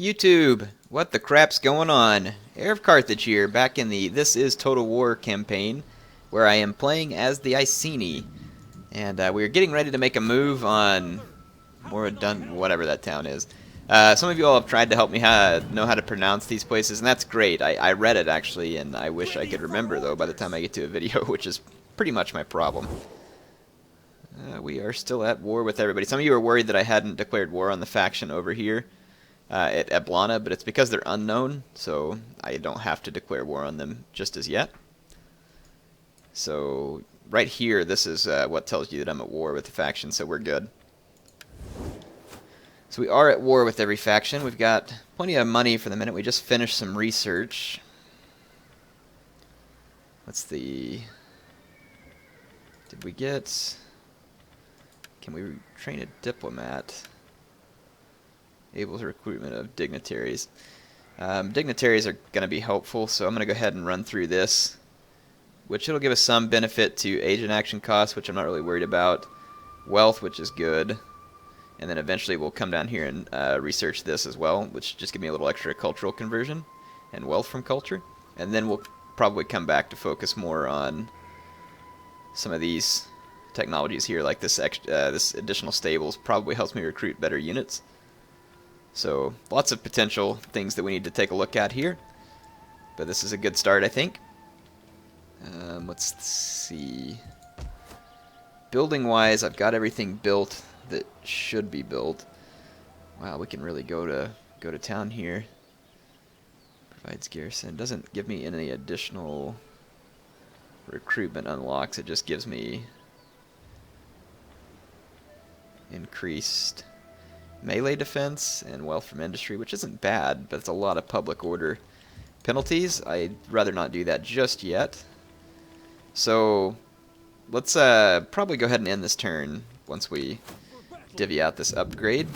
YouTube, what the crap's going on? HeirofCarthage here, back in the This Is Total War campaign, where I am playing as the Iceni. And we're getting ready to make a move on whatever that town is. Some of you all have tried to help me know how to pronounce these places, and that's great. I read it, actually, and I wish I could remember, though, by the time I get to a video, which is pretty much my problem. We are still at war with everybody. Some of you are worried that I hadn't declared war on the faction over here at Eblana, but it's because they're unknown, so I don't have to declare war on them just as yet. So right here, this is what tells you that I'm at war with the faction, so we're good. So we are at war with every faction. We've got plenty of money for the minute. We just finished some research. What's the... Did we get... Can we train a diplomat? Able to recruitment of dignitaries. Dignitaries are going to be helpful, so I'm going to go ahead and run through this, which it'll give us some benefit to agent action costs, which I'm not really worried about. Wealth, which is good. And then eventually we'll come down here and research this as well, which just give me a little extra cultural conversion and wealth from culture. And then we'll probably come back to focus more on some of these technologies here, like this additional stables probably helps me recruit better units. So lots of potential things that we need to take a look at here, but this is a good start, I think. Let's see. Building wise, I've got everything built that should be built. Wow, we can really go to town here. Provides garrison. Doesn't give me any additional recruitment unlocks. It just gives me increased melee defense and wealth from industry, which isn't bad, but it's a lot of public order penalties. I'd rather not do that just yet. So let's probably go ahead and end this turn once we divvy out this upgrade.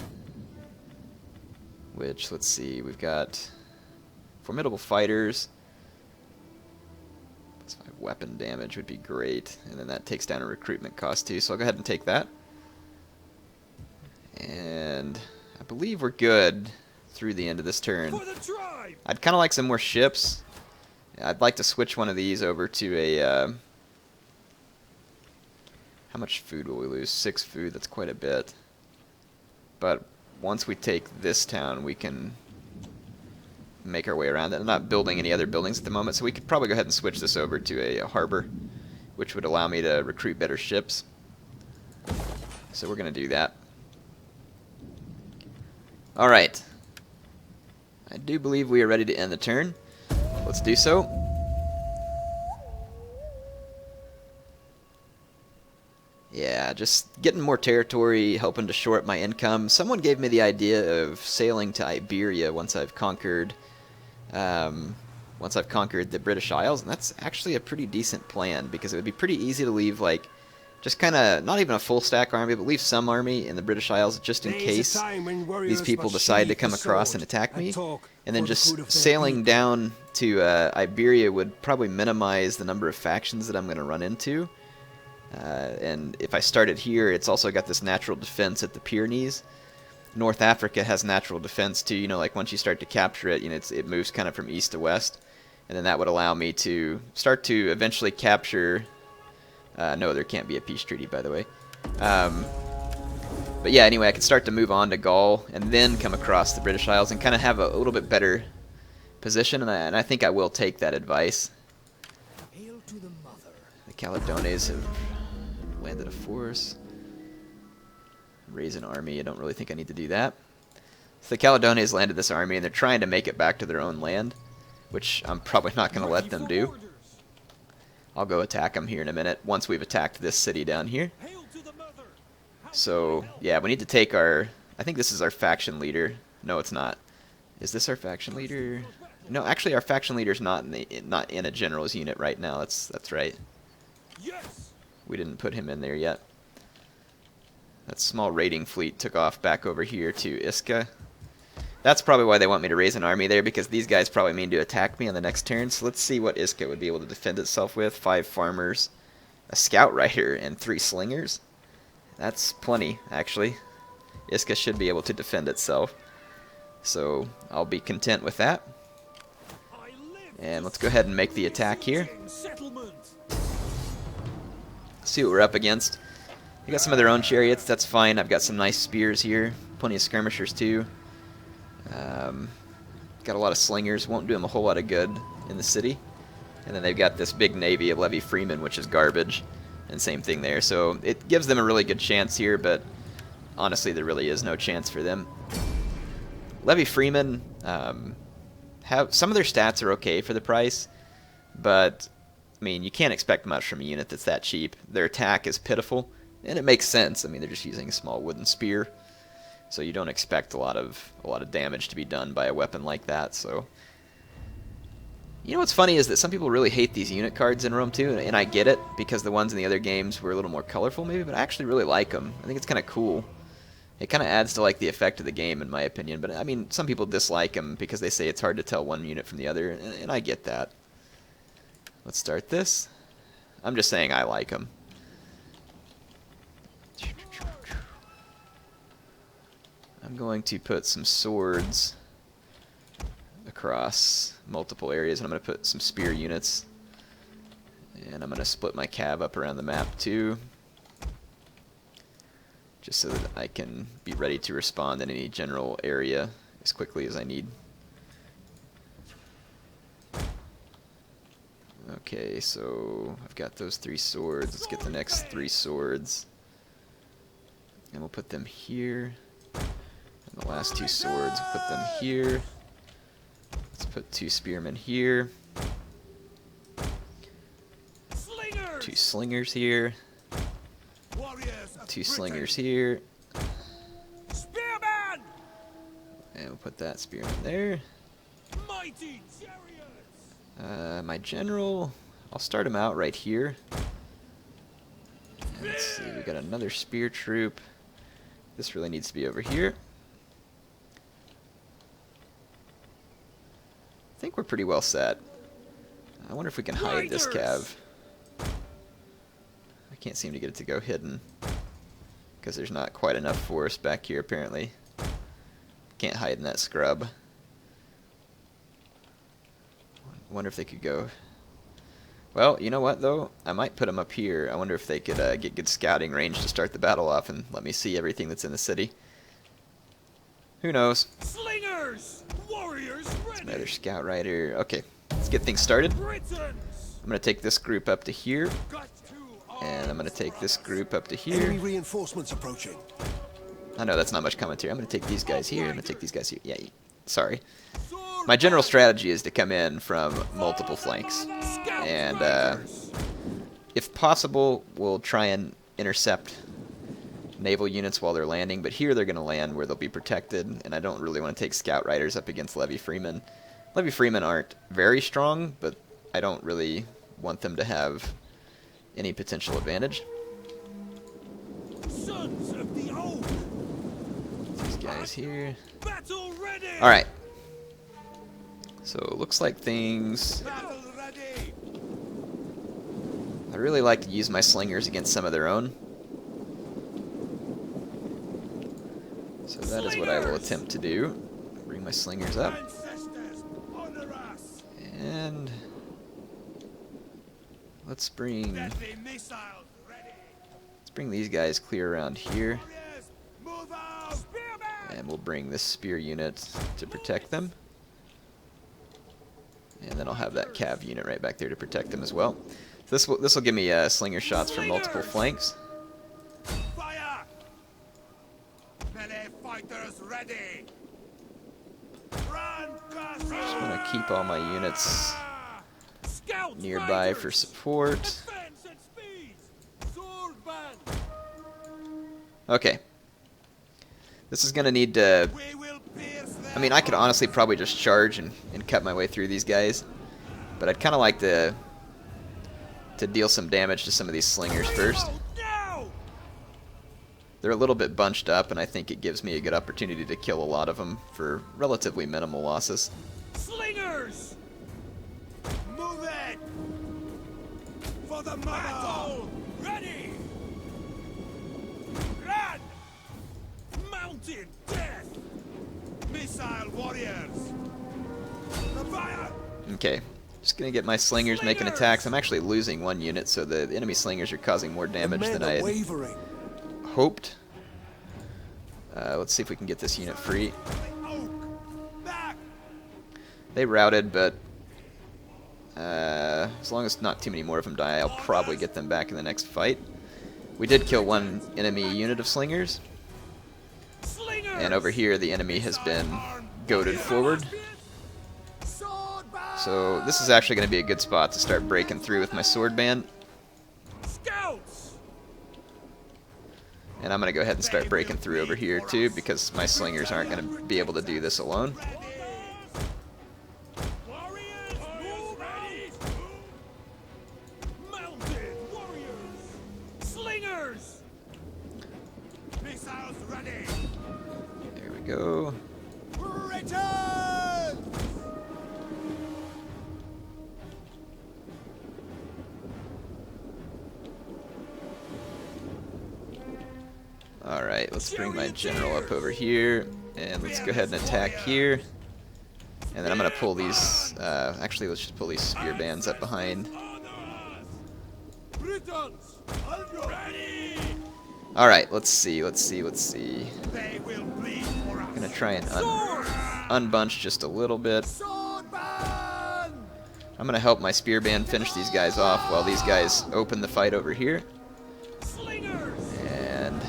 Which, let's see, we've got formidable fighters. Plus 5 weapon damage would be great, and then that takes down a recruitment cost too, so I'll go ahead and take that. And I believe we're good through the end of this turn. I'd kind of like some more ships. I'd like to switch one of these over to a... how much food will we lose? 6 food, that's quite a bit. But once we take this town, we can make our way around it. I'm not building any other buildings at the moment, so we could probably go ahead and switch this over to a harbor, which would allow me to recruit better ships. So we're going to do that. Alright. I do believe we are ready to end the turn. Let's do so. Yeah, just getting more territory, helping to shore up my income. Someone gave me the idea of sailing to Iberia once I've conquered the British Isles, and that's actually a pretty decent plan, because it would be pretty easy to leave, like, just kind of, not even a full stack army, but leave some army in the British Isles just in case these people decide to come across and attack me. And then just sailing down to Iberia would probably minimize the number of factions that I'm going to run into. And if I started here, it's also got this natural defense at the Pyrenees. North Africa has natural defense too, you know, like once you start to capture it, you know, it moves kind of from east to west. And then that would allow me to start to eventually capture... no, there can't be a peace treaty, by the way. But yeah, anyway, I can start to move on to Gaul and then come across the British Isles and kind of have a little bit better position, and I think I will take that advice. Hail to the mother. The Caledones have landed a force. Raise an army. I don't really think I need to do that. So the Caledones landed this army, and they're trying to make it back to their own land, which I'm probably not going to let them do. I'll go attack them here in a minute, once we've attacked this city down here. So, yeah, we need to take our... I think this is our faction leader. No, it's not. Is this our faction leader? No, actually, our faction leader's not in a general's unit right now. That's right. We didn't put him in there yet. That small raiding fleet took off back over here to Iska. That's probably why they want me to raise an army there, because these guys probably mean to attack me on the next turn. So let's see what Iska would be able to defend itself with. 5 farmers, a scout rider, and 3 slingers. That's plenty, actually. Iska should be able to defend itself. So I'll be content with that. And let's go ahead and make the attack here. See what we're up against. They got some of their own chariots, that's fine. I've got some nice spears here. Plenty of skirmishers too. Got a lot of slingers, won't do them a whole lot of good in the city. And then they've got this big navy of levy freemen, which is garbage. And same thing there. So it gives them a really good chance here, but honestly there really is no chance for them. Levy freemen, have some of their stats are okay for the price, but I mean you can't expect much from a unit that's that cheap. Their attack is pitiful, and it makes sense. I mean they're just using a small wooden spear, so you don't expect a lot of damage to be done by a weapon like that. So you know what's funny is that some people really hate these unit cards in Rome 2, and I get it because the ones in the other games were a little more colorful maybe, but I actually really like them. I think it's kind of cool. It kind of adds to like the effect of the game in my opinion, but I mean some people dislike them because they say it's hard to tell one unit from the other, and I get that. Let's start this. I'm just saying I like them. I'm going to put some swords across multiple areas, and I'm going to put some spear units, and I'm going to split my cav up around the map too, just so that I can be ready to respond in any general area as quickly as I need. Okay, so I've got those 3 swords. Let's get the next 3 swords, and we'll put them here. And the last 2 swords, we'll put them here. Let's put 2 spearmen here. 2 slingers here. 2 slingers here. Spearman! And we'll put that spearman there. Mighty chariots! My general, I'll start him out right here. And let's see, we got another spear troop. This really needs to be over here. I think we're pretty well set. I wonder if we can hide this cav. I can't seem to get it to go hidden, because there's not quite enough force back here apparently. Can't hide in that scrub. Wonder if they could go... Well, you know what though? I might put them up here. I wonder if they could get good scouting range to start the battle off and let me see everything that's in the city. Who knows? Slingers! Warriors ready! Another scout rider. Okay, let's get things started. Britons! I'm going to take this group up to here, Got to and I'm going to take this group up to Enemy here. reinforcements approaching. I know that's not much commentary. I'm going to take these guys here. I'm going to take these guys here. Yeah, sorry. My general strategy is to come in from multiple flanks, and if possible, we'll try and intercept naval units while they're landing, but here they're going to land where they'll be protected, and I don't really want to take scout riders up against levy freemen. Levy freemen aren't very strong, but I don't really want them to have any potential advantage. Sons of the old! These guys here. Battle ready! Alright. So it looks like things... Battle ready! I really like to use my slingers against some of their own. So that is what I will attempt to do. Bring my slingers up. Ancestors, honor us! And let's bring Deadly missiles ready! these guys clear around here. Warriors, move out! Spearman! And we'll bring this spear unit to protect them. And then I'll have that cav unit right back there to protect them as well. So this will give me slinger shots from multiple flanks. Fire! Melee fighters ready! Run, Just want to keep all my units Scouts nearby riders! for support. Defense and speed! Sword band! Okay. This is going to need to... We will pierce them! I mean, I could honestly probably just charge and cut my way through these guys. But I'd kind of like to deal some damage to some of these slingers first. Now! They're a little bit bunched up, and I think it gives me a good opportunity to kill a lot of them for relatively minimal losses. Slingers! Move it! For the battle! Ready! Run! Mounted death! Missile warriors. The fire. Okay, just gonna get my slingers making attacks. I'm actually losing one unit, so the enemy slingers are causing more damage than I had wavering. hoped. Let's see if we can get this unit free. Back. They routed, but as long as not too many more of them die, I'll probably get them back in the next fight. We did kill one enemy unit of slingers, Slingers. and over here the enemy has been goaded forward. So this is actually going to be a good spot to start breaking through with my sword band. Scouts. And I'm going to go ahead and start breaking through over here too, because my slingers aren't going to be able to do this alone. Warriors, move out. Mounted warriors. Slingers. Missiles ready. There we go. Return. Alright, let's bring my general up over here, and let's go ahead and attack here. And then I'm going to pull these, actually let's just pull these spear bands up behind. Britons. Ready. Alright, let's see. They will bleed for us. I'm going to try and unbunch just a little bit. Sword band. I'm going to help my spear band finish these guys off while these guys open the fight over here. Slingers. And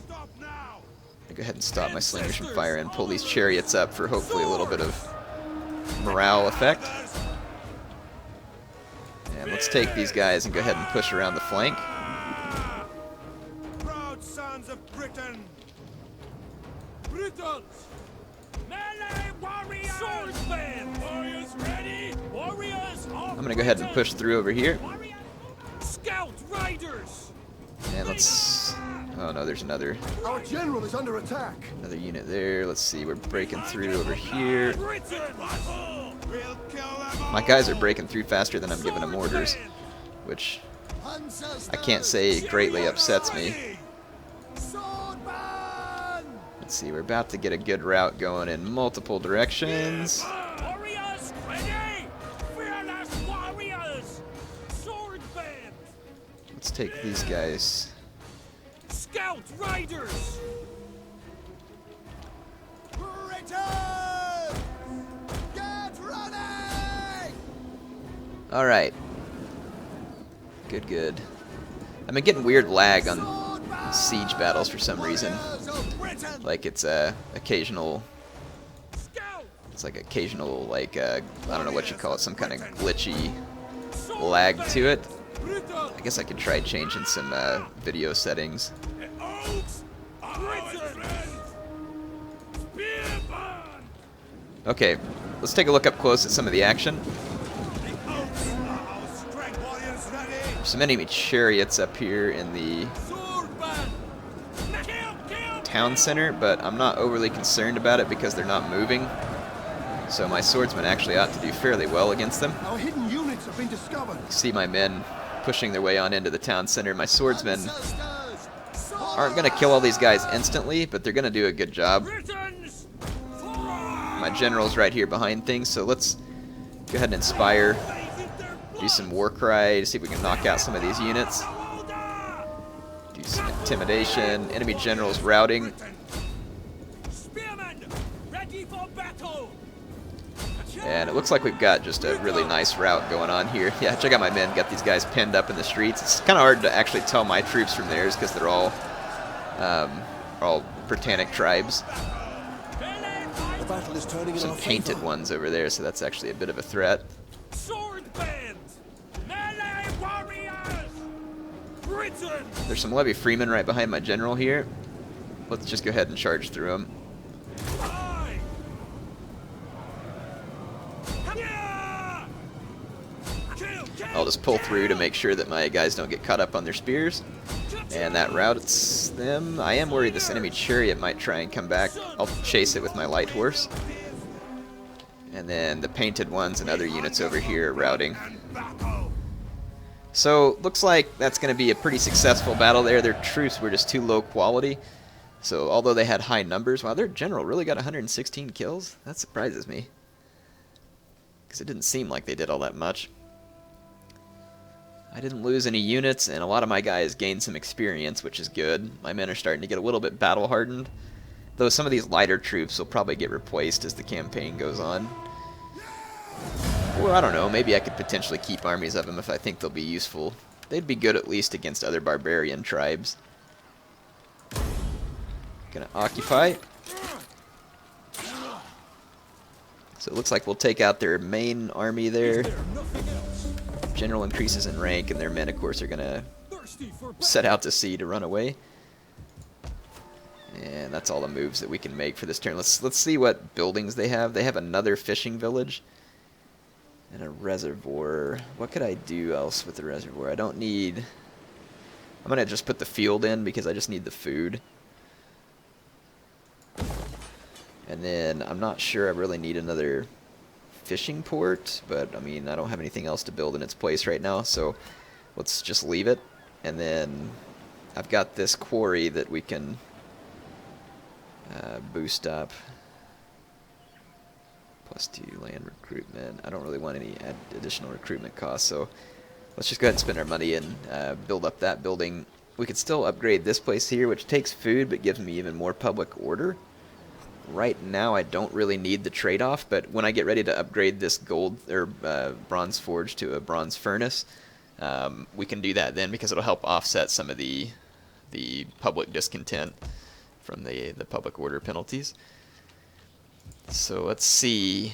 Stop now. I'll go ahead and stop my slingers from fire and pull these chariots up for hopefully a little bit of morale effect. And let's take these guys and go ahead and push around the flank. Proud sons of Britain. Britons. Melee warriors. Swordsmen. Warriors ready. Warriors off. I'm going to go ahead and push through over here. Scout riders. And let's... Oh no, there's another Our general is under attack. unit there. Let's see, we're breaking through over here. Britain. We'll kill them all. My guys are breaking through faster than I'm giving them orders, which I can't say greatly upsets me. Sword band. Let's see, we're about to get a good route going in multiple directions. Warriors ready. Fearless warriors. Sword band. Let's take these guys. Scout riders. Britain. Get ready. Alright. Good. I've been getting weird lag on siege battles for some reason. Like it's occasional, it's like occasional, like I don't know what you call it, some kind of glitchy lag to it. I guess I could try changing some video settings. Okay, let's take a look up close at some of the action. Some enemy chariots up here in the town center, but I'm not overly concerned about it because they're not moving. So my swordsmen actually ought to do fairly well against them. Our hidden units have been discovered. See my men pushing their way on into the town center. My swordsmen aren't going to kill all these guys instantly, but they're going to do a good job. My general's right here behind things, so let's go ahead and inspire. Do some war cry to see if we can knock out some of these units. Do some intimidation. Enemy generals routing. Spearmen, ready for battle. And it looks like we've got just a really nice route going on here. Yeah, check out my men. Got these guys pinned up in the streets. It's kind of hard to actually tell my troops from theirs because they're all Britannic tribes. The battle is turning in Some our painted favor. ones over there, so that's actually a bit of a threat. Sword band, melee warriors. Britain. There's some Levy Freemen right behind my general here. Let's just go ahead and charge through them. Aye. Yeah. Kill. I'll just pull through to make sure that my guys don't get caught up on their spears. And that routes them. I am worried this enemy chariot might try and come back. I'll chase it with my light horse. And then the painted ones and other units over here are routing. So, looks like that's going to be a pretty successful battle there. Their troops were just too low quality. So although they had high numbers, wow, their general really got 116 kills? That surprises me. Because it didn't seem like they did all that much. I didn't lose any units, and a lot of my guys gained some experience, which is good. My men are starting to get a little bit battle-hardened. Though some of these lighter troops will probably get replaced as the campaign goes on. Or I don't know, maybe I could potentially keep armies of them if I think they'll be useful. They'd be good at least against other barbarian tribes. Gonna occupy. So it looks like we'll take out their main army there. General increases in rank, and their men, of course, are gonna set out to sea to run away. And that's all the moves that we can make for this turn. Let's see what buildings they have. They have another fishing village and a reservoir. What could I do else with the reservoir? I don't need... I'm going to just put the field in because I just need the food. And then I'm not sure I really need another fishing port, but I mean, I don't have anything else to build in its place right now, so let's just leave it. And then I've got this quarry that we can boost up. +2 land recruitment. I don't really want any additional recruitment costs, so let's just go ahead and spend our money and build up that building. We could still upgrade this place here, which takes food but gives me even more public order. Right now I don't really need the trade-off, but when I get ready to upgrade this gold or bronze forge to a bronze furnace, we can do that then because it'll help offset some of the public discontent from the public order penalties. So let's see.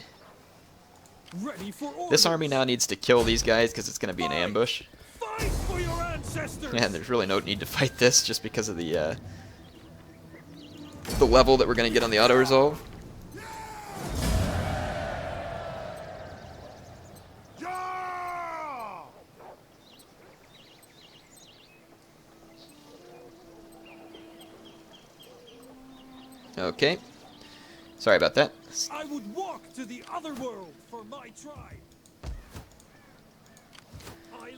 Ready for orders. This army now needs to kill these guys because it's going to be an ambush. Fight for your ancestors. And there's really no need to fight this just because of the level that we're going to get on the auto-resolve. Okay. Sorry about that. I would walk to the other world for my tribe.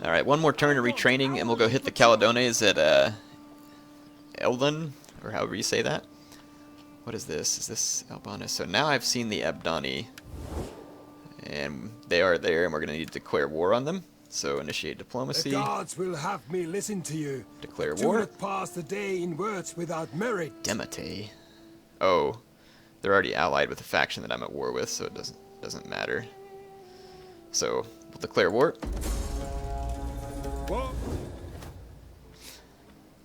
Alright, one more turn of retraining and we'll go hit the Caledones at Eldon, or however you say that. What is this? Is this Albana? So now I've seen the Abdani, and they are there, and we're going to need to declare war on them. So initiate diplomacy. The gods will have me listen to you. Declare Do war. not pass the day in words without merit. Demate. Oh, they're already allied with the faction that I'm at war with, so it doesn't matter. So we'll declare war. What?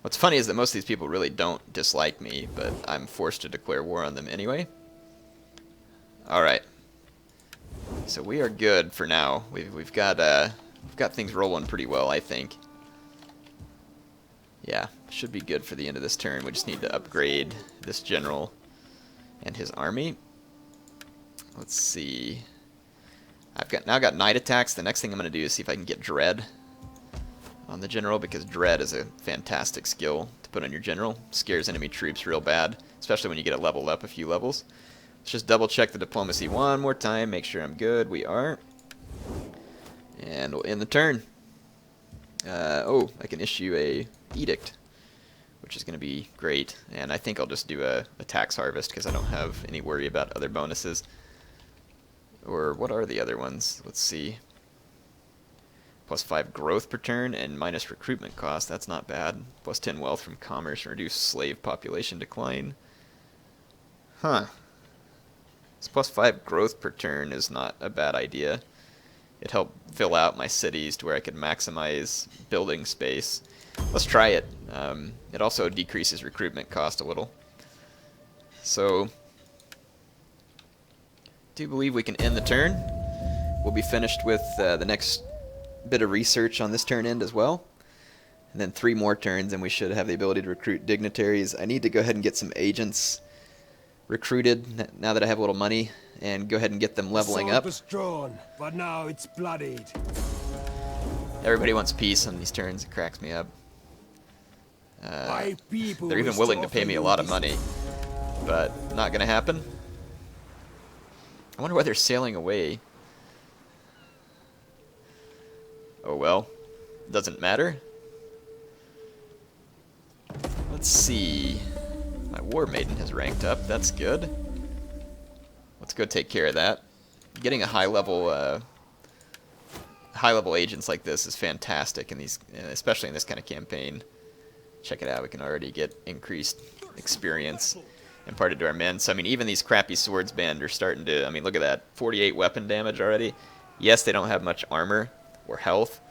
What's funny is that most of these people really don't dislike me, but I'm forced to declare war on them anyway. Alright. So we are good for now. We've got things rolling pretty well, I think. Yeah, should be good for the end of this turn. We just need to upgrade this general and his army. Let's see. I've now got night attacks. The next thing I'm going to do is see if I can get dread on the general, because dread is a fantastic skill to put on your general. Scares enemy troops real bad, especially when you get it leveled up a few levels. Let's just double check the diplomacy one more time, make sure I'm good. We are. And we'll end the turn. Oh, I can issue a edict, which is going to be great. And I think I'll just do a tax harvest because I don't have any worry about other bonuses. Or what are the other ones? Let's see. +5 growth per turn and minus recruitment cost. That's not bad. +10 wealth from commerce and reduce slave population decline. Huh. This +5 growth per turn is not a bad idea. It helped fill out my cities to where I could maximize building space. Let's try it. It also decreases recruitment cost a little. So, do believe we can end the turn. We'll be finished with the next bit of research on this turn end as well. And then 3 more turns and we should have the ability to recruit dignitaries. I need to go ahead and get some agents recruited now that I have a little money, and go ahead and get them leveling Sword up. was drawn, but now it's bloodied. Everybody wants peace on these turns. It cracks me up. My people They're even wish willing to offer pay me a you lot of this- money, but not gonna happen. I wonder why they're sailing away. Oh well, doesn't matter. Let's see. My War Maiden has ranked up. That's good. Let's go take care of that. Getting a high-level agents like this is fantastic in these, especially in this kind of campaign. Check it out. We can already get increased experience imparted to our men. So I mean, even these crappy swordsband are starting to. I mean, look at that, 48 weapon damage already. Yes, they don't have much armor or health,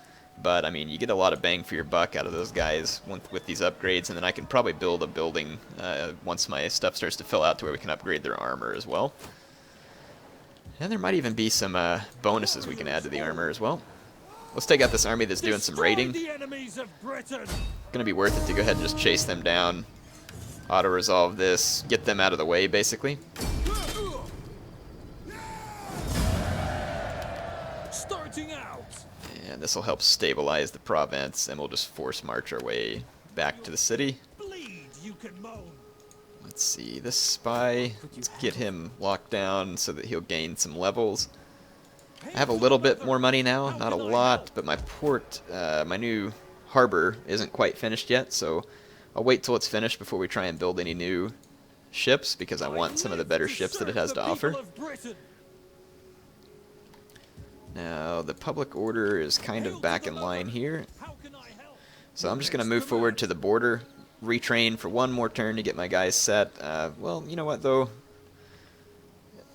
but I mean, you get a lot of bang for your buck out of those guys with these upgrades. And then I can probably build a building once my stuff starts to fill out to where we can upgrade their armor as well. And there might even be some bonuses we can add to the armor as well. Let's take out this army that's doing some raiding. Gonna be worth it to go ahead and just chase them down, auto-resolve this, get them out of the way, basically. Starting out. And this will help stabilize the province, and we'll just force march our way back to the city. Bleed, you can moan. Let's see, this spy, let's get him locked down so that he'll gain some levels. I have a little bit more money now, not a lot, but my port, my new harbor isn't quite finished yet, so I'll wait till it's finished before we try and build any new ships, because I want some of the better ships that it has to offer. Now, the public order is kind of back in line here, so I'm just going to move forward to the border, retrain for one more turn to get my guys set. Well, you know what, though?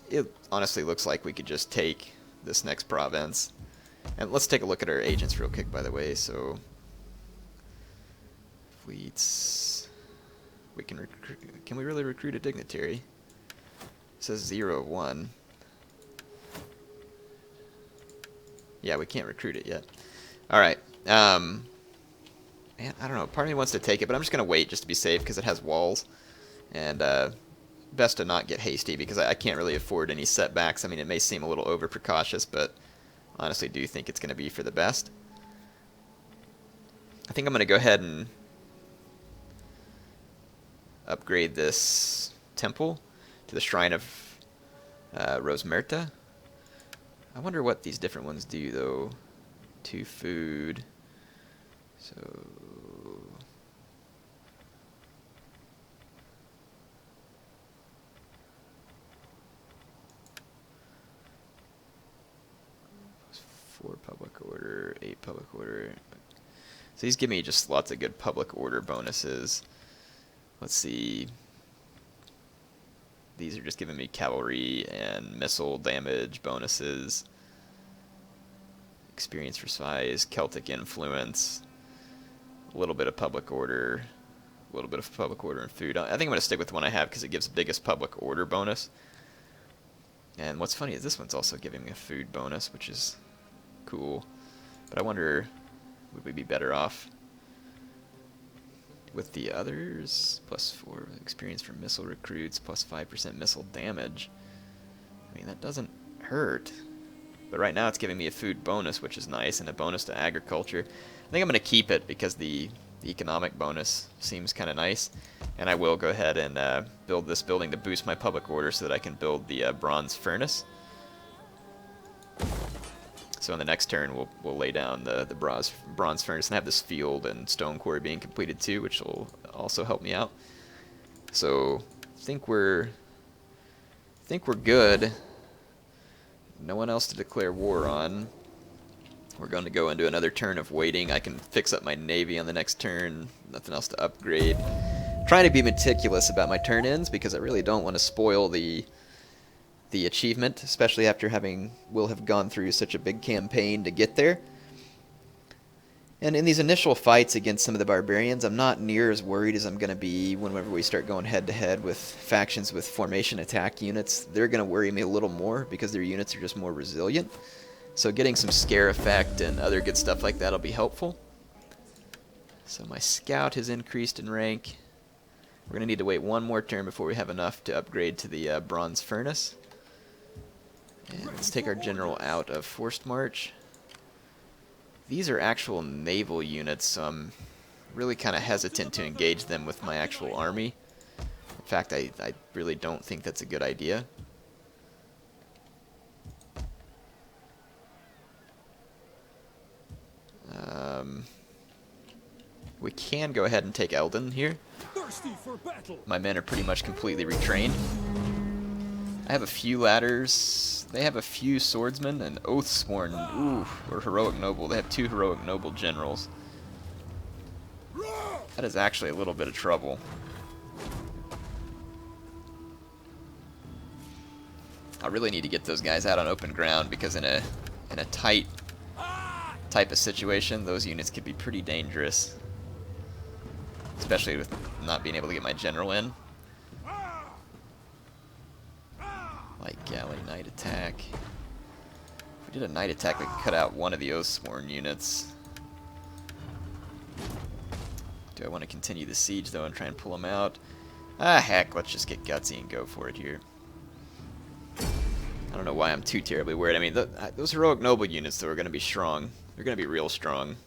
It honestly looks like we could just take this next province. And let's take a look at our agents real quick, by the way. So, fleets. We can recruit. Can we really recruit a dignitary? It says 0 of 1. Yeah, we can't recruit it yet. Alright. Man, I don't know. Part of me wants to take it, but I'm just going to wait just to be safe because it has walls. And best to not get hasty because I can't really afford any setbacks. I mean, it may seem a little over precautious, but I honestly do think it's going to be for the best. I think I'm going to go ahead and upgrade this temple to the Shrine of Rosmerta. I wonder what these different ones do, though. 2 food. So +4 public order, 8 public order. So he's giving me just lots of good public order bonuses. Let's see. These are just giving me cavalry and missile damage bonuses. Experience for spies, Celtic influence, a little bit of public order, a little bit of public order and food. I think I'm going to stick with the one I have because it gives biggest public order bonus. And what's funny is this one's also giving me a food bonus, which is cool. But I wonder, would we be better off with the others? +4 experience for missile recruits, +5% missile damage. I mean, that doesn't hurt. But right now it's giving me a food bonus, which is nice, and a bonus to agriculture. I think I'm going to keep it because the economic bonus seems kind of nice. And I will go ahead and build this building to boost my public order so that I can build the bronze furnace. So in the next turn we'll lay down the bronze furnace and have this field and stone quarry being completed too, which will also help me out. So I think we're good. No one else to declare war on. We're going to go into another turn of waiting. I can fix up my navy on the next turn. Nothing else to upgrade. Trying to be meticulous about my turn ends because I really don't want to spoil the achievement, especially after we'll have gone through such a big campaign to get there. And in these initial fights against some of the barbarians, I'm not near as worried as I'm going to be whenever we start going head-to-head with factions with formation attack units. They're going to worry me a little more because their units are just more resilient. So getting some scare effect and other good stuff like that will be helpful. So my scout has increased in rank. We're going to need to wait one more turn before we have enough to upgrade to the bronze furnace. And let's take our general out of forced march. These are actual naval units, so I'm really kind of hesitant to engage them with my actual army. In fact, I really don't think that's a good idea. We can go ahead and take Eldon here. thirsty for battle. My men are pretty much completely retrained. I have a few ladders. They have a few swordsmen and Oathsworn. Ooh, or Heroic Noble. They have 2 Heroic Noble generals. That is actually a little bit of trouble. I really need to get those guys out on open ground because in a tight type of situation, those units could be pretty dangerous. Especially with not being able to get my general in. Light galley, night attack. If we did a night attack, we could cut out one of the Oathsworn units. Do I want to continue the siege, though, and try and pull them out? Ah, heck, let's just get gutsy and go for it here. I don't know why I'm too terribly worried. I mean, those Heroic Noble units, though, are going to be strong. They're going to be real strong.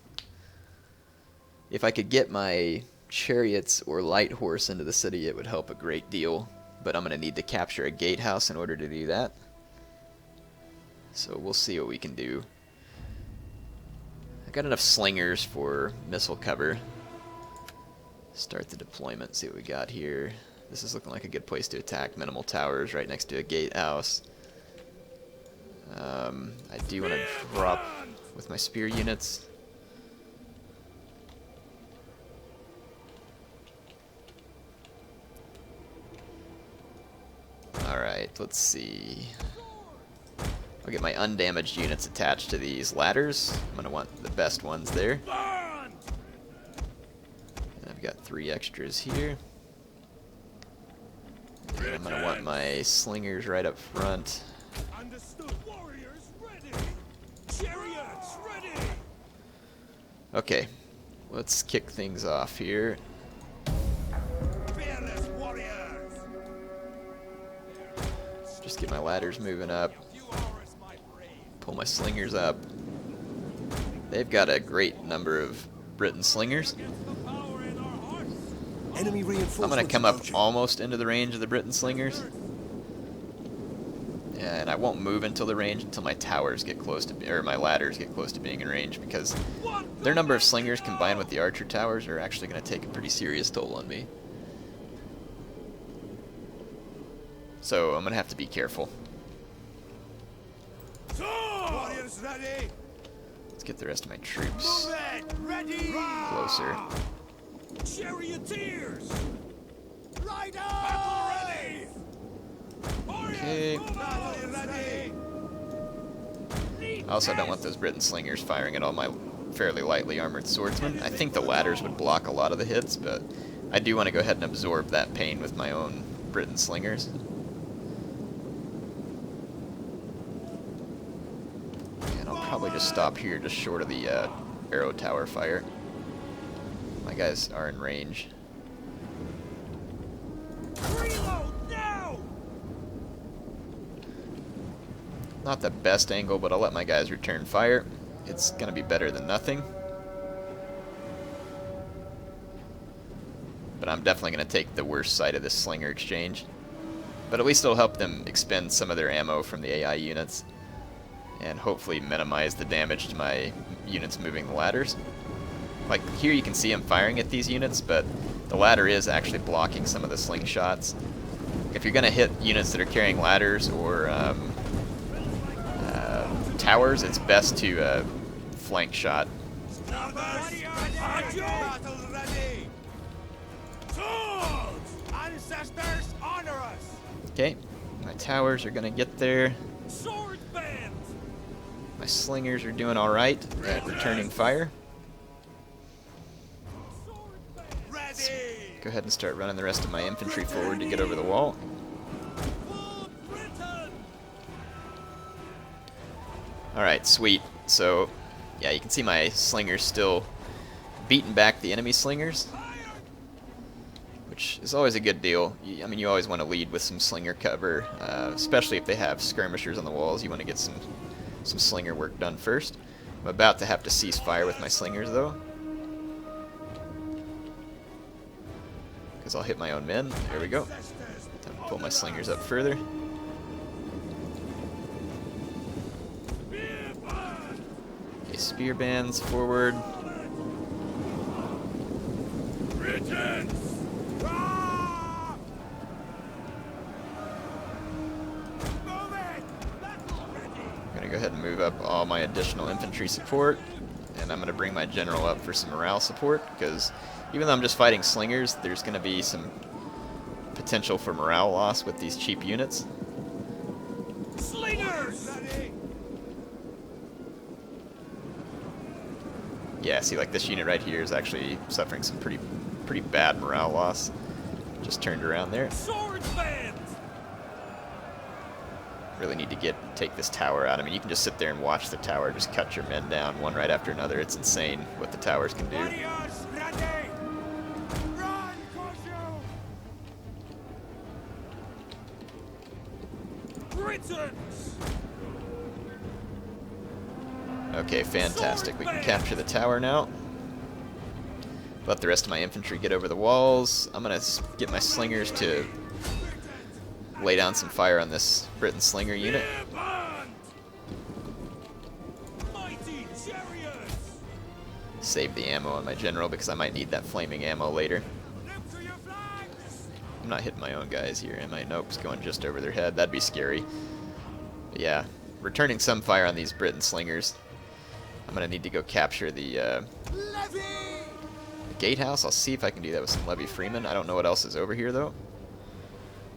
If I could get my chariots or light horse into the city, it would help a great deal. But I'm going to need to capture a gatehouse in order to do that. So we'll see what we can do. I got enough slingers for missile cover. Start the deployment, see what we got here. This is looking like a good place to attack. Minimal towers right next to a gatehouse. I do want to drop with my spear units. Alright, let's see. I'll get my undamaged units attached to these ladders. I'm going to want the best ones there. And I've got 3 extras here. And I'm going to want my slingers right up front. Understood. Warriors ready. Chariots ready. Okay, let's kick things off here. Fearless warriors. Just get my ladders moving up. Pull my slingers up. They've got a great number of Briton slingers. Enemy reinforcements. I'm going to come up approaching. almost into the range of the Briton slingers. And I won't move until the range until my towers get close to, or my ladders get close to being in range, because their number of slingers combined with the archer towers are actually going to take a pretty serious toll on me. So I'm going to have to be careful. Warriors ready. Let's get the rest of my troops Ready. closer. Charioteers. Riders. Battle ready. Okay. Battle ready. I also don't want those Briton slingers firing at all my fairly lightly armored swordsmen. I think the ladders would block a lot of the hits, but I do want to go ahead and absorb that pain with my own Briton slingers. And I'll probably just stop here just short of the arrow tower fire. My guys are in range. Reload now. Not the best angle, but I'll let my guys return fire. It's going to be better than nothing. But I'm definitely going to take the worst side of this slinger exchange. But at least it'll help them expend some of their ammo from the AI units. And hopefully minimize the damage to my units moving the ladders. Like, here you can see I'm firing at these units, but the ladder is actually blocking some of the slingshots. If you're going to hit units that are carrying ladders or towers, it's best to flank shot. Battle ready. Swords. Ancestors honor us. Okay, my towers are going to get there. Sword bands. My slingers are doing alright at returning fire. Ready. Go ahead and start running the rest of my infantry forward to get over the wall. For Britain. Alright, sweet. So, yeah, you can see my slingers still beating back the enemy slingers, which is always a good deal. I mean, you always want to lead with some slinger cover, especially if they have skirmishers on the walls. You want to get some slinger work done first. I'm about to have to cease fire with my slingers, though, because I'll hit my own men. There we go. Time to pull my slingers up further. Okay, spear bands forward. Britons. move up all my additional infantry support, and I'm going to bring my general up for some morale support, because even though I'm just fighting slingers, there's going to be some potential for morale loss with these cheap units. Slingers! Yeah, see, like this unit right here is actually suffering some pretty bad morale loss. Just turned around there. Swordsman! Really need to take this tower out. I mean, you can just sit there and watch the tower just cut your men down one right after another. It's insane what the towers can do. Warriors, ready! Run, Koshu! Britons! Okay, fantastic. We can capture the tower now. Let the rest of my infantry get over the walls. I'm going to get my slingers to lay down some fire on this Briton slinger unit. Mighty chariots! Save the ammo on my general because I might need that flaming ammo later. Look to your flanks! I'm not hitting my own guys here, am I? Nope, it's going just over their head. That'd be scary. But yeah, returning some fire on these Briton slingers. I'm going to need to go capture the gatehouse. I'll see if I can do that with some Levy Freeman. I don't know what else is over here, though.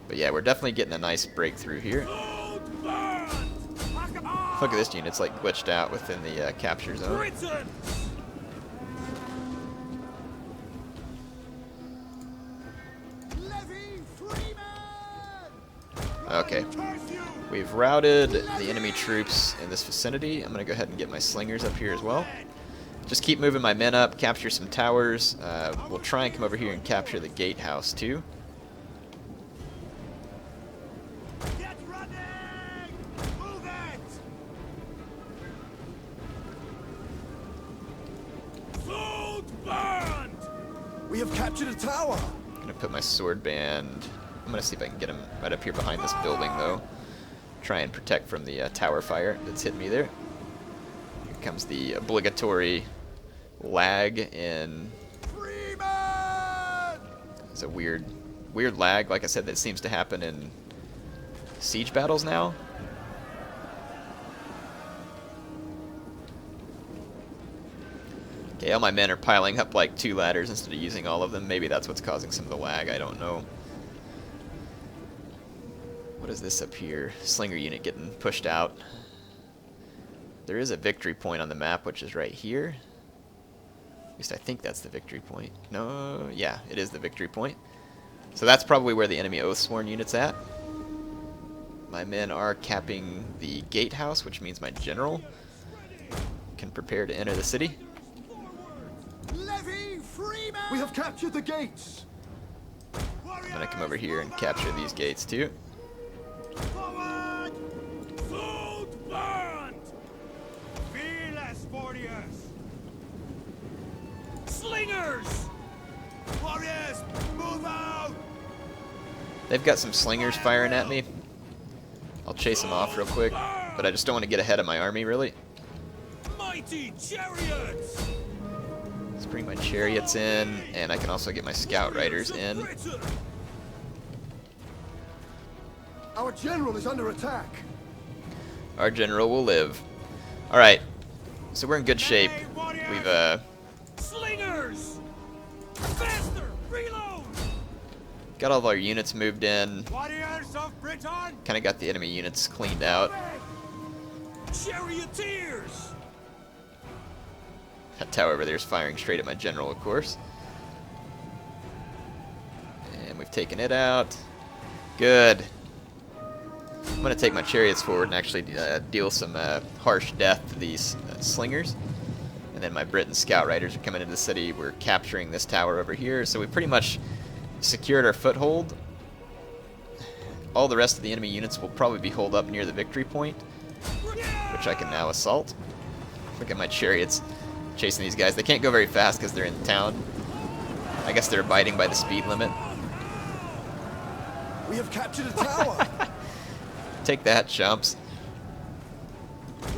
But yeah, we're definitely getting a nice breakthrough here. Look at this unit. It's like glitched out within the capture zone. Britons! Okay. We've routed the enemy troops in this vicinity. I'm going to go ahead and get my slingers up here as well. Just keep moving my men up, capture some towers. We'll try and come over here and capture the gatehouse too. Get running! Move it! Food burned! We have captured a tower. I'm going to put my sword band. I'm going to see if I can get him right up here behind this building though. Try and protect from the tower fire that's hit me there. Here comes the obligatory lag in. It's a weird lag, like I said, that seems to happen in siege battles now. Okay, all my men are piling up like 2 ladders instead of using all of them. Maybe that's what's causing some of the lag, I don't know. What is this up here? Slinger unit getting pushed out. There is a victory point on the map, which is right here. At least I think that's the victory point. No, yeah, it is the victory point. So that's probably where the enemy Oathsworn unit's at. My men are capping the gatehouse, which means my general can prepare to enter the city. We have captured the gates. I'm going to come over here and capture these gates too. Forward! Food burned! Fearless warriors! Slingers! Warriors, move out! They've got some slingers firing at me. I'll chase them off real quick, but I just don't want to get ahead of my army, really. Mighty chariots! Let's bring my chariots in, and I can also get my scout riders in. Our general is under attack. Our general will live. Alright, so we're in good shape. We've Slingers! Faster! Reload! got all of our units moved in. Warriors of Britain! Kind of got the enemy units cleaned out. Charioteers! That tower over there is firing straight at my general, of course. And we've taken it out. Good. I'm going to take my chariots forward and actually deal some harsh death to these slingers. And then my Briton scout riders are coming into the city. We're capturing this tower over here. So we pretty much secured our foothold. All the rest of the enemy units will probably be holed up near the victory point, which I can now assault. Look at my chariots chasing these guys. They can't go very fast because they're in town. I guess they're abiding by the speed limit. We have captured a tower. Take that, chumps.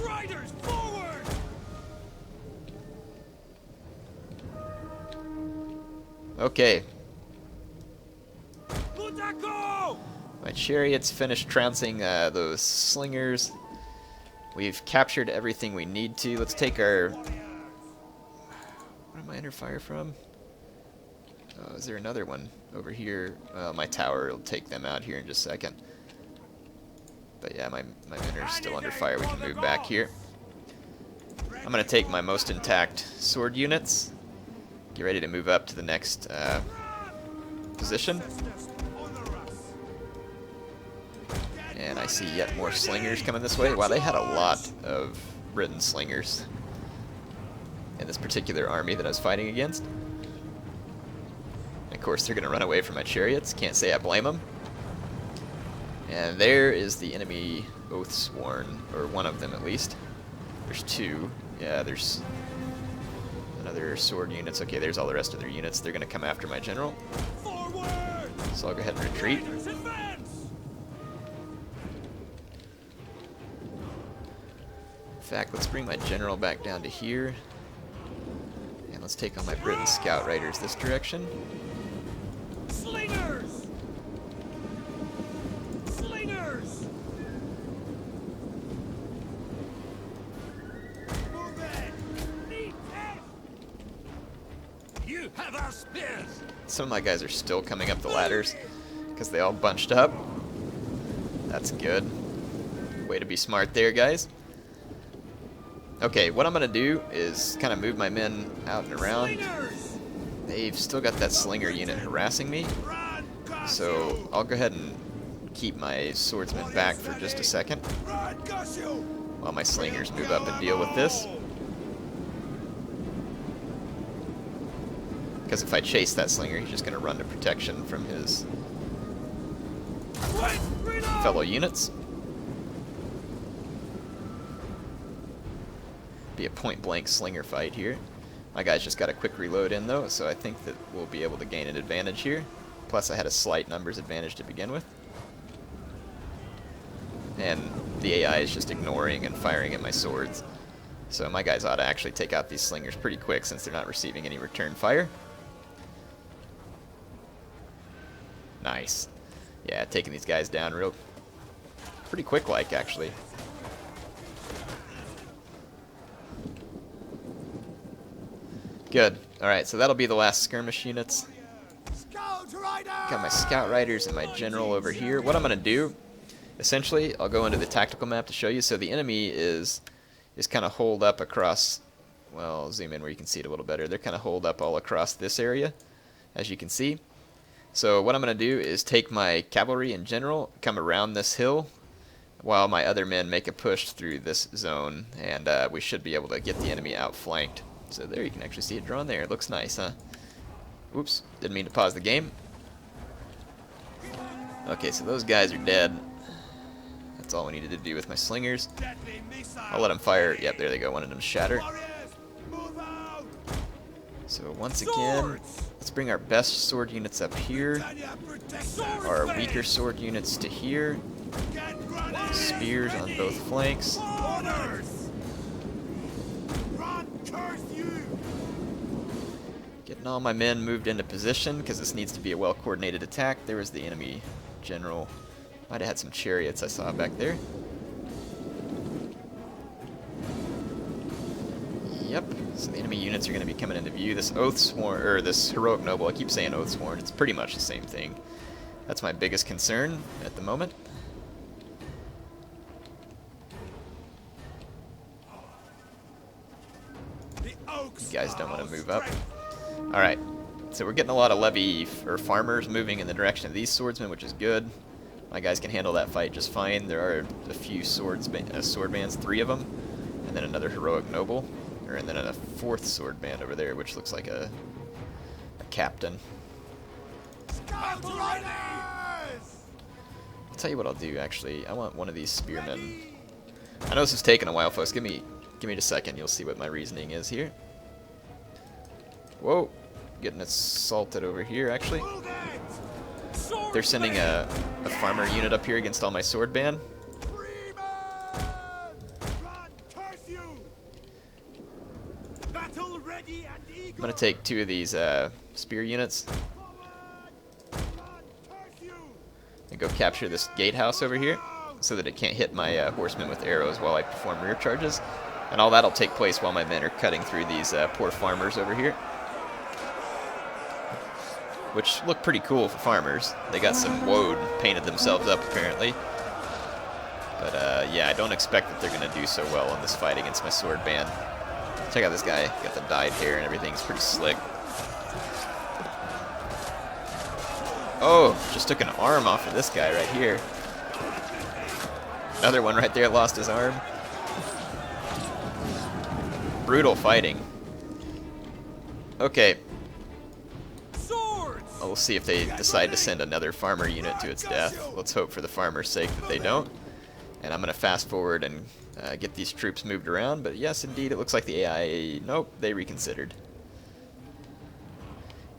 Riders forward! Okay. Butako! My chariots finished trouncing those slingers. We've captured everything we need to. Let's take our... Where am I under fire from? Oh, is there another one over here? My tower will take them out here in just a second. But yeah, my men are still under fire. We can move back here. I'm going to take my most intact sword units. Get ready to move up to the next position. And I see yet more slingers coming this way. Wow, they had a lot of Briton slingers in this particular army that I was fighting against. And of course, they're going to run away from my chariots. Can't say I blame them. And there is the enemy Oathsworn, or one of them at least. There's two. Yeah, there's another sword units. Okay, there's all the rest of their units. They're going to come after my general. Forward! So I'll go ahead and retreat. Riders, advance! In fact, let's bring my general back down to here. And let's take on my Briton scout riders this direction. Slingers! Slingers! Move it! Meet it! You have our spears! Some of my guys are still coming up the ladders because they all bunched up. That's good. Way to be smart there, guys. Okay, what I'm going to do is kind of move my men out and around. Slingers! They've still got that slinger unit harassing me. Run, So I'll go ahead and keep my swordsmen back for just a second Run, Gushu! while my slingers move up and deal with this. Because if I chase that slinger, he's just going to run to protection from his Quick, reload! fellow units. Be a point-blank slinger fight here. My guys just got a quick reload in though, so I think that we'll be able to gain an advantage here. Plus I had a slight numbers advantage to begin with. And the AI is just ignoring and firing at my swords. So my guys ought to actually take out these slingers pretty quick since they're not receiving any return fire. Nice. Yeah, taking these guys down pretty quick-like actually. Good. Alright, so that'll be the last skirmish units. Scout Rider! Got my scout riders and my general over here. What I'm going to do, essentially, I'll go into the tactical map to show you. So the enemy is kind of holed up across, well, I'll zoom in where you can see it a little better. They're kind of holed up all across this area, as you can see. So what I'm going to do is take my cavalry and general, come around this hill, while my other men make a push through this zone, and we should be able to get the enemy outflanked. So there you can actually see it drawn there. It looks nice, huh? Oops, didn't mean to pause the game. Okay, so those guys are dead. That's all we needed to do with my slingers. I'll let them fire. Yep, there they go. One of them shatter. So once again, let's bring our best sword units up here. Our weaker sword units to here. Spears on both flanks. Getting all my men moved into position because this needs to be a well-coordinated attack. There was the enemy general. Might have had some chariots I saw back there. Yep. So the enemy units are going to be coming into view. This Oathsworn, or this heroic noble, I keep saying Oathsworn. It's pretty much the same thing. That's my biggest concern at the moment. You guys don't want to move up. Alright, so we're getting a lot of levy or farmers moving in the direction of these swordsmen, which is good. My guys can handle that fight just fine. There are a few sword bands, 3 of them, and then another heroic noble, and then a 4th sword band over there, which looks like a captain. Scout Riders! I'll tell you what I'll do, actually. I want one of these spearmen. I know this is taking a while, folks. Give me just a second. You'll see what my reasoning is here. Whoa. Getting assaulted over here, actually. They're sending a farmer unit up here against all my sword band. I'm going to take 2 of these spear units and go capture this gatehouse over here. so that it can't hit my horsemen with arrows while I perform rear charges. And all that'll take place while my men are cutting through these poor farmers over here. Which look pretty cool for farmers. They got some woad painted themselves up apparently. But yeah, I don't expect that they're going to do so well in this fight against my sword band. Check out this guy, got the dyed hair and everything, he's pretty slick. Oh, just took an arm off of this guy right here. Another one right there lost his arm. Brutal fighting. Okay. Swords! Well, we'll see if they decide to send another farmer unit to its death. Let's hope for the farmer's sake that they don't. And I'm going to fast forward and get these troops moved around. But yes, indeed, it looks like the AI... Nope, they reconsidered.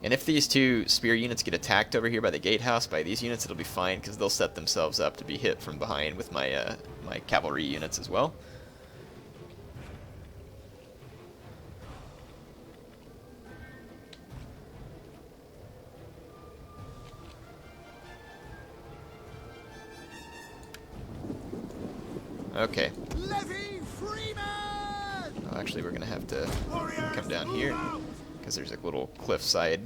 And if these two spear units get attacked over here by the gatehouse by these units, it'll be fine because they'll set themselves up to be hit from behind with my my cavalry units as well. Okay. Levy freemen! Oh, actually, we're gonna have to come down here because there's a little cliffside.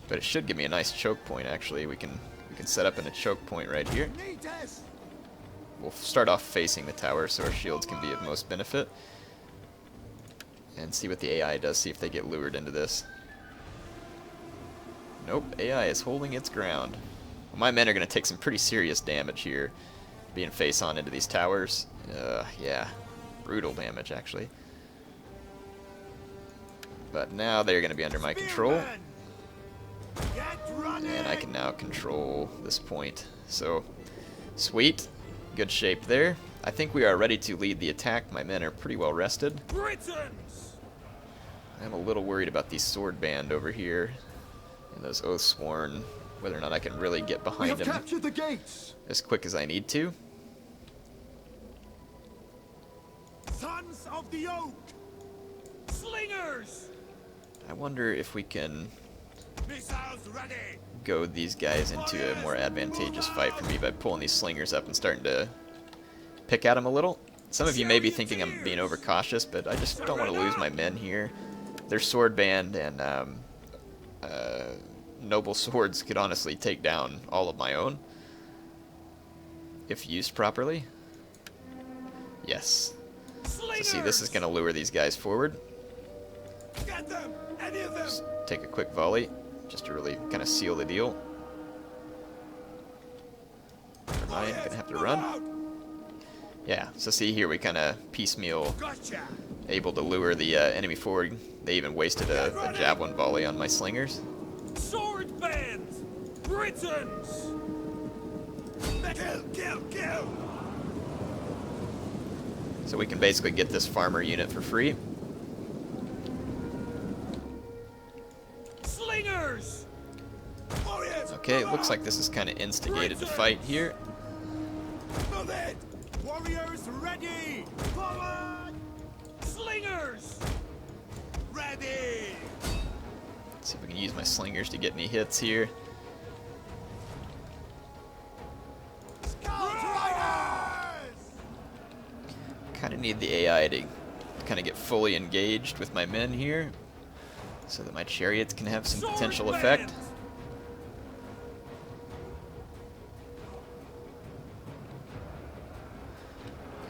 But it should give me a nice choke point. Actually, we can set up in a choke point right here. We'll start off facing the tower so our shields can be of most benefit, and see what the AI does. See if they get lured into this. Nope, AI is holding its ground. Well, my men are going to take some pretty serious damage here, being face on into these towers. Yeah, brutal damage actually. But now they're going to be under my control, and I can now control this point. So, sweet, good shape there. I think we are ready to lead the attack. My men are pretty well rested. Britons! I'm a little worried about the sword band over here and those Oathsworn, whether or not I can really get behind them Captured the gates! as quick as I need to. Sons of the Oak! Slingers! I wonder if we can Missiles ready! goad these guys into a more advantageous fight for me by pulling these slingers up and starting to pick at them a little. Some of you may be thinking I'm being overcautious, but I just don't want to lose my men here. Their sword band and noble swords could honestly take down all of my own if used properly. Yes. So see, this is going to lure these guys forward. Get them! Any of them! Just take a quick volley just to really kind of seal the deal. Never mind, gonna have to run. Yeah, so see here we kind of piecemeal Gotcha! able to lure the enemy forward. They even wasted a javelin volley on my slingers. Sword bands! Britons! Kill! Kill! Kill! So we can basically get this farmer unit for free. Slingers! Warriors! Okay, it looks like this is kind of instigated to fight here. Move it! Warriors ready! Forward! Slingers! Ready! Let's see if we can use my slingers to get any hits here. Scout Riders! Kind of need the AI to kind of get fully engaged with my men here, so that my chariots can have some potential effect.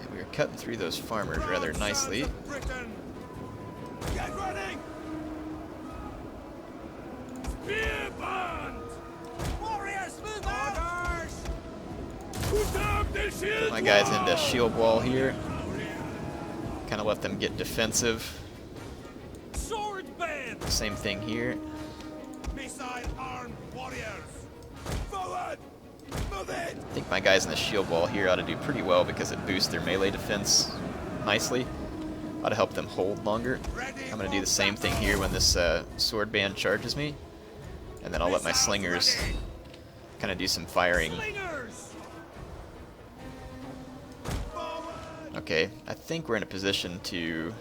And we are cutting through those farmers rather nicely. Britain! Get ready! Spear band! Warriors, move out! Orders! Put up the shield! My guys into wall! shield wall here. Kind of let them get defensive. Sword band! Same thing here. Missile armed warriors! Forward! Move it! I think my guys in the shield wall here ought to do pretty well because it boosts their melee defense nicely. Ought to help them hold longer. I'm going to do the same thing here when this sword band charges me. And then I'll let my slingers kind of do some firing. Slingers! Okay, I think we're in a position to...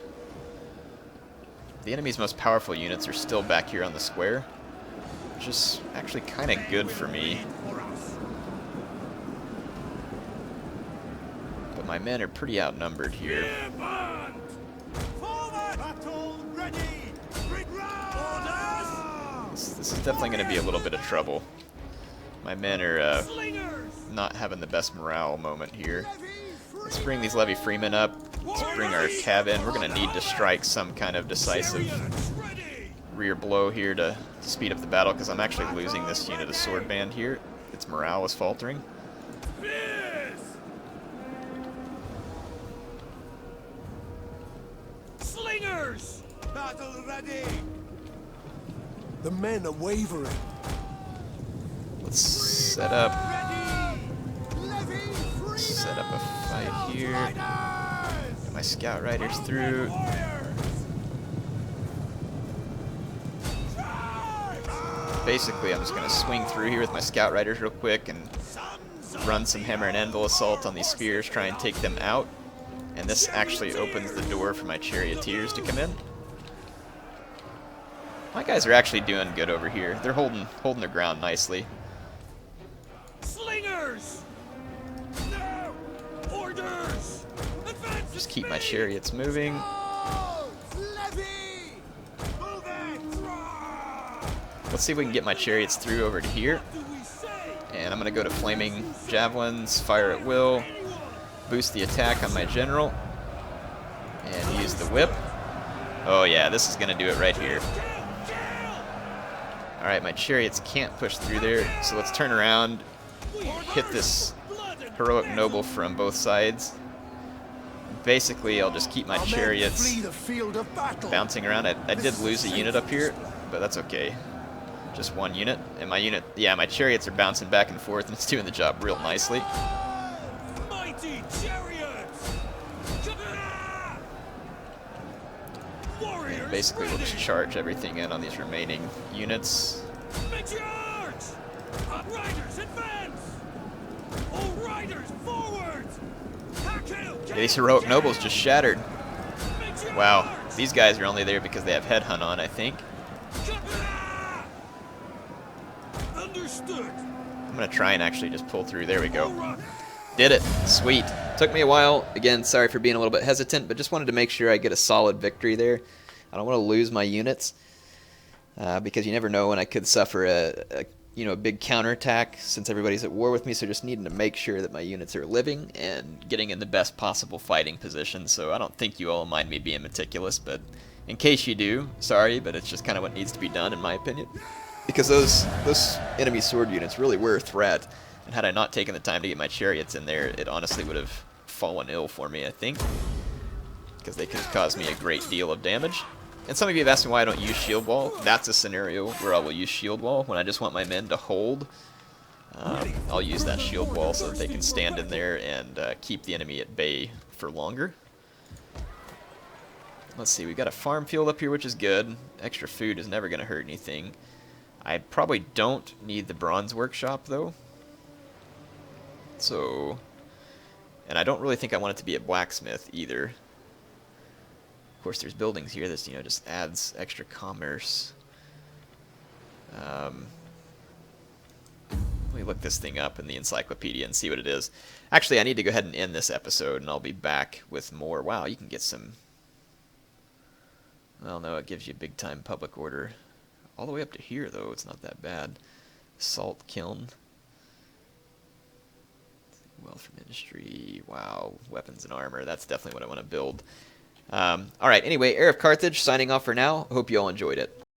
The enemy's most powerful units are still back here on the square, which is actually kind of good for me. But my men are pretty outnumbered here. Forward! Battle ready! Bring round! This is definitely going to be a little bit of trouble. My men are Slingers! not having the best morale moment here. Let's bring these levy freemen up. Let's bring our cav in. We're going to need to strike some kind of decisive rear blow here to speed up the battle, because I'm actually losing this unit of sword band here. Its morale is faltering. Slingers! Battle ready! The men are wavering. Let's set up Ready! Levy freemen! set up a fight here. Get my scout riders through. Basically, I'm just going to swing through here with my scout riders real quick and run some hammer and anvil assault on these spears, try and take them out. And this actually opens the door for my charioteers to come in. My guys are actually doing good over here. They're holding their ground nicely. Slingers! No! Orders! Advance! Just keep my chariots moving. Levy! Move it! Let's see if we can get my chariots through over to here. Do we say? And I'm going to go to flaming javelins, fire at will, boost the attack on my general, and use the whip. Oh yeah, this is going to do it right here. Alright, my chariots can't push through there, so let's turn around, hit this heroic noble from both sides. Basically, I'll just keep my Our men chariots flee the field of battle. bouncing around. I did lose a unit up here, but that's okay. Just one unit. And my unit, yeah, my chariots are bouncing back and forth, and it's doing the job real nicely. Mighty chariots! Warriors! And basically, we'll just ready! charge everything in on these remaining units. Make charge! Riders advance! All riders forward! These heroic nobles just shattered. Make charge! Wow, these guys are only there because they have headhunt on, I think. Understood. I'm gonna try and actually just pull through. There we go. Did it. Sweet. Took me a while. Again, sorry for being a little bit hesitant, but just wanted to make sure I get a solid victory there. I don't want to lose my units because you never know when I could suffer a big counterattack since everybody's at war with me. So just needing to make sure that my units are living and getting in the best possible fighting position. So I don't think you all mind me being meticulous, but in case you do, sorry, but it's just kind of what needs to be done in my opinion. Because those enemy sword units really were a threat, and had I not taken the time to get my chariots in there, it honestly would have fallen ill for me, I think. Because they could have caused me a great deal of damage. And some of you have asked me why I don't use shield wall. That's a scenario where I will use shield wall when I just want my men to hold. I'll use that shield wall so that they can stand in there and keep the enemy at bay for longer. Let's see, we've got a farm field up here, which is good. Extra food is never going to hurt anything. I probably don't need the bronze workshop, though. So, and I don't really think I want it to be a blacksmith, either. Of course, there's buildings here that, just adds extra commerce. Let me look this thing up in the encyclopedia and see what it is. Actually, I need to go ahead and end this episode, and I'll be back with more. Wow, you can get some... Well, no, it gives you big-time public order. All the way up to here, though, it's not that bad. Salt kiln. Wealth from industry. Wow, weapons and armor. That's definitely what I want to build. Alright, anyway, HeirofCarthage signing off for now. Hope you all enjoyed it.